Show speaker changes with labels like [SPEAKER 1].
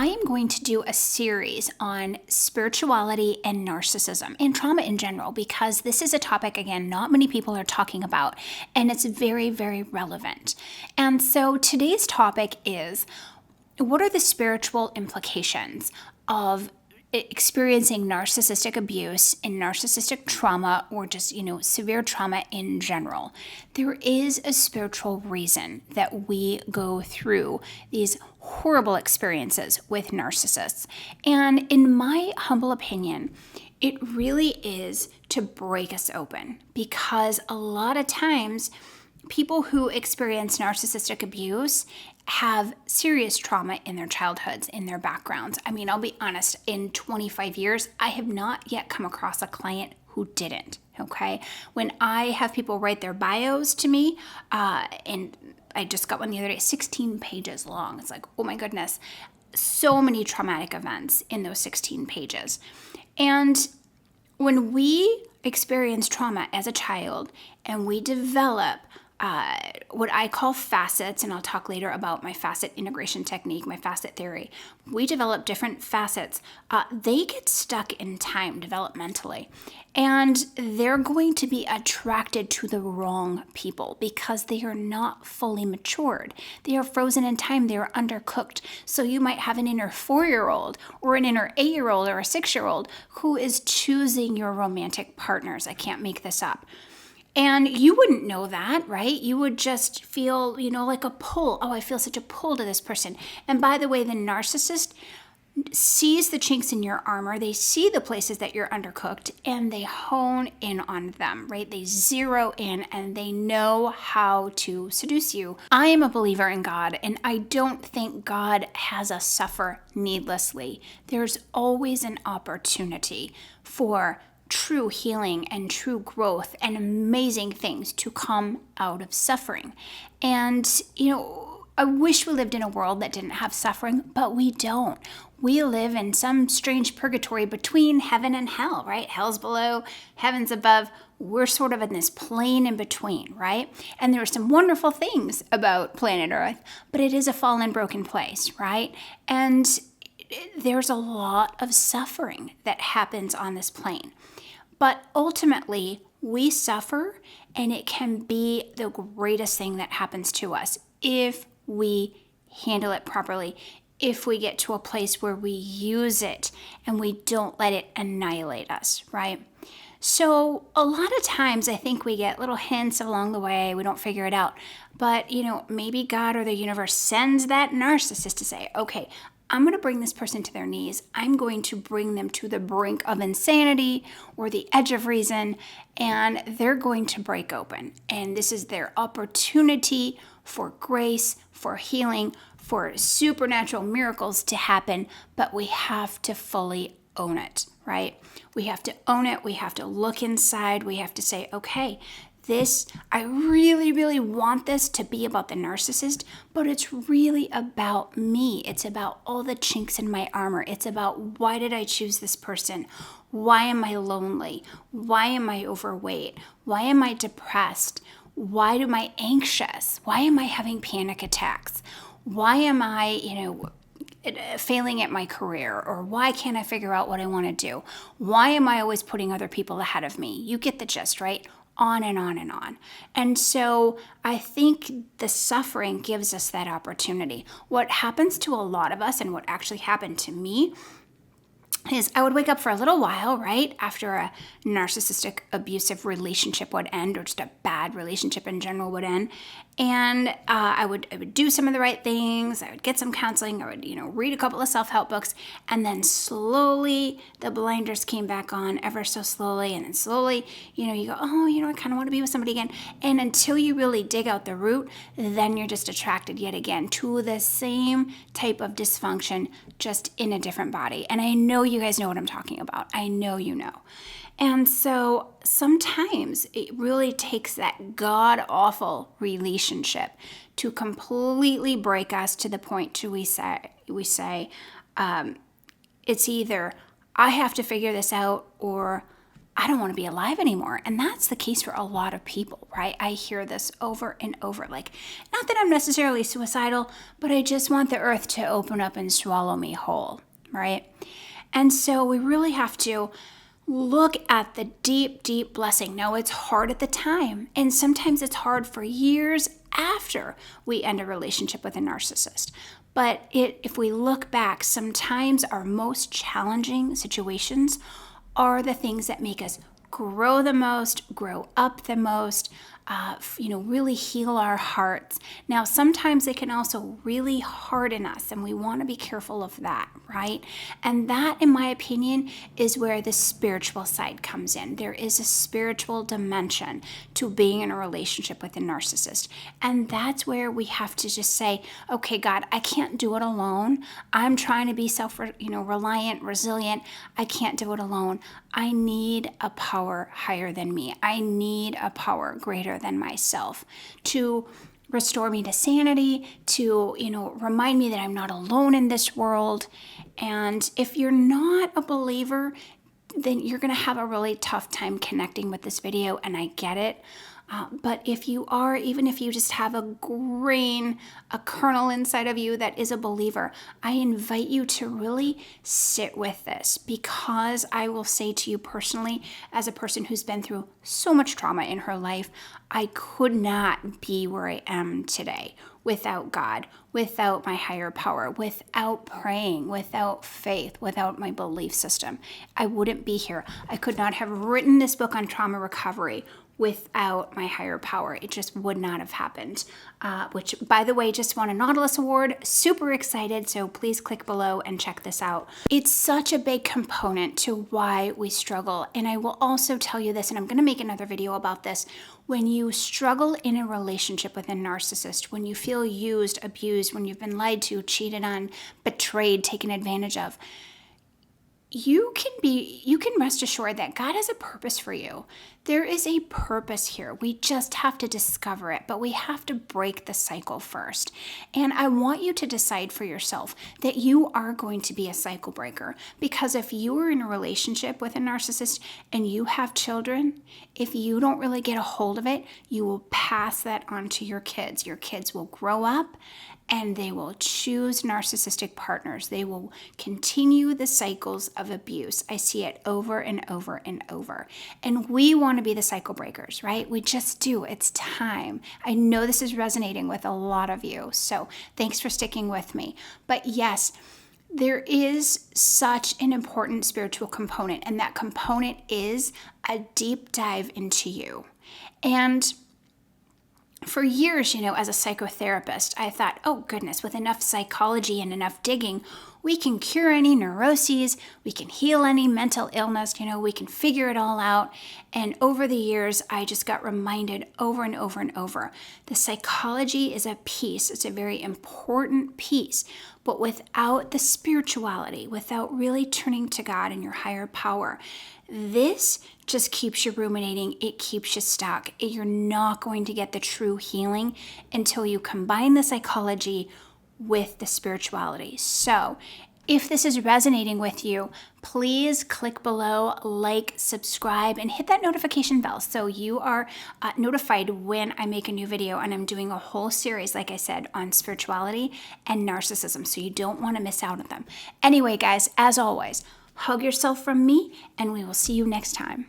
[SPEAKER 1] I am going to do a series on spirituality and narcissism and trauma in general, because this is a topic, again, not many people are talking about, and it's very, very relevant. And so today's topic is, what are the spiritual implications of experiencing narcissistic abuse and narcissistic trauma, or just, severe trauma in general? There is a spiritual reason that we go through these horrible experiences with narcissists. And in my humble opinion, it really is to break us open, because a lot of times people who experience narcissistic abuse have serious trauma in their childhoods, in their backgrounds. I mean, I'll be honest, in 25 years, I have not yet come across a client who didn't, okay? When I have people write their bios to me, and I just got one the other day, 16 pages long. It's like, oh my goodness, so many traumatic events in those 16 pages. And when we experience trauma as a child and we develop what I call facets, and I'll talk later about my facet integration technique, my facet theory. We develop different facets. They get stuck in time developmentally, and they're going to be attracted to the wrong people because they are not fully matured. They are frozen in time. They are undercooked. So you might have an inner 4-year-old or an inner 8-year-old or a 6-year-old who is choosing your romantic partners. I can't make this up. And you wouldn't know that, right? You would just feel, like a pull. Oh, I feel such a pull to this person. And by the way, the narcissist sees the chinks in your armor. They see the places that you're undercooked, and they hone in on them, right? They zero in, and they know how to seduce you. I am a believer in God, and I don't think God has us suffer needlessly. There's always an opportunity for true healing and true growth and amazing things to come out of suffering. And, I wish we lived in a world that didn't have suffering, but we don't. We live in some strange purgatory between heaven and hell, right? Hell's below, heaven's above. We're sort of in this plane in between, right? And there are some wonderful things about planet Earth, but it is a fallen, broken place, right? And there's a lot of suffering that happens on this plane. But ultimately, we suffer, and it can be the greatest thing that happens to us if we handle it properly, if we get to a place where we use it and we don't let it annihilate us, right? So a lot of times I think we get little hints along the way, we don't figure it out. But, maybe God or the universe sends that narcissist to say, okay, I'm going to bring this person to their knees. I'm going to bring them to the brink of insanity or the edge of reason, and they're going to break open. And this is their opportunity for grace, for healing, for supernatural miracles to happen, but we have to fully own it, right? We have to own it. We have to look inside. We have to say, okay, I really, really want this to be about the narcissist, but it's really about me. It's about all the chinks in my armor. It's about, why did I choose this person? Why am I lonely? Why am I overweight? Why am I depressed? Why am I anxious? Why am I having panic attacks? Why am I, failing at my career? Or why can't I figure out what I want to do? Why am I always putting other people ahead of me? You get the gist, right? On and on and on. And so I think the suffering gives us that opportunity. What happens to a lot of us, and what actually happened to me, is I would wake up for a little while, right, after a narcissistic abusive relationship would end, or just a bad relationship in general would end, and I would do some of the right things. I would get some counseling. I would, read a couple of self-help books, and then slowly the blinders came back on, ever so slowly, and then slowly, you go, oh, I kind of want to be with somebody again, and until you really dig out the root, then you're just attracted yet again to the same type of dysfunction, just in a different body. And I know you guys know what I'm talking about. I know you know. And so sometimes it really takes that god-awful relationship to completely break us to the point to we say it's either I have to figure this out, or I don't want to be alive anymore. And that's the case for a lot of people, right? I hear this over and over. Like, not that I'm necessarily suicidal, but I just want the earth to open up and swallow me whole, right? And so we really have to look at the deep, deep blessing. Now, it's hard at the time, and sometimes it's hard for years after we end a relationship with a narcissist. But if we look back, sometimes our most challenging situations are the things that make us grow the most, grow up the most, really heal our hearts. Now, sometimes they can also really harden us, and we want to be careful of that, right? And that, in my opinion, is where the spiritual side comes in. There is a spiritual dimension to being in a relationship with a narcissist. And that's where we have to just say, okay, God, I can't do it alone. I'm trying to be reliant, resilient. I can't do it alone. I need a power higher than me. I need a power greater than myself to restore me to sanity, to, remind me that I'm not alone in this world. And if you're not a believer, then you're going to have a really tough time connecting with this video, and I get it. But if you are, even if you just have a kernel inside of you that is a believer, I invite you to really sit with this, because I will say to you personally, as a person who's been through so much trauma in her life, I could not be where I am today without God, without my higher power, without praying, without faith, without my belief system. I wouldn't be here. I could not have written this book on trauma recovery without my higher power. It just would not have happened. Which, by the way, just won a Nautilus Award. Super excited, so please click below and check this out. It's such a big component to why we struggle. And I will also tell you this, and I'm going to make another video about this. When you struggle in a relationship with a narcissist, when you feel used, abused, when you've been lied to, cheated on, betrayed, taken advantage of, you can rest assured that God has a purpose for you. There is a purpose here. We just have to discover it, but we have to break the cycle first. And I want you to decide for yourself that you are going to be a cycle breaker, because if you are in a relationship with a narcissist and you have children, if you don't really get a hold of it, you will pass that on to your kids. Your kids will grow up and they will choose narcissistic partners. They will continue the cycles of abuse. I see it over and over and over. And we want to be the cycle breakers, right? We just do. It's time. I know this is resonating with a lot of you, so thanks for sticking with me. But yes, there is such an important spiritual component, and that component is a deep dive into you. And for years, as a psychotherapist, I thought, oh goodness, with enough psychology and enough digging, we can cure any neuroses, we can heal any mental illness, we can figure it all out. And over the years, I just got reminded over and over and over, the psychology is a piece, it's a very important piece, but without the spirituality, without really turning to God and your higher power, this just keeps you ruminating. It keeps you stuck. You're not going to get the true healing until you combine the psychology with the spirituality. So if this is resonating with you, please click below, like, subscribe, and hit that notification bell so you are notified when I make a new video. And I'm doing a whole series, like I said, on spirituality and narcissism, so you don't want to miss out on them. Anyway, guys, as always, hug yourself from me, and we will see you next time.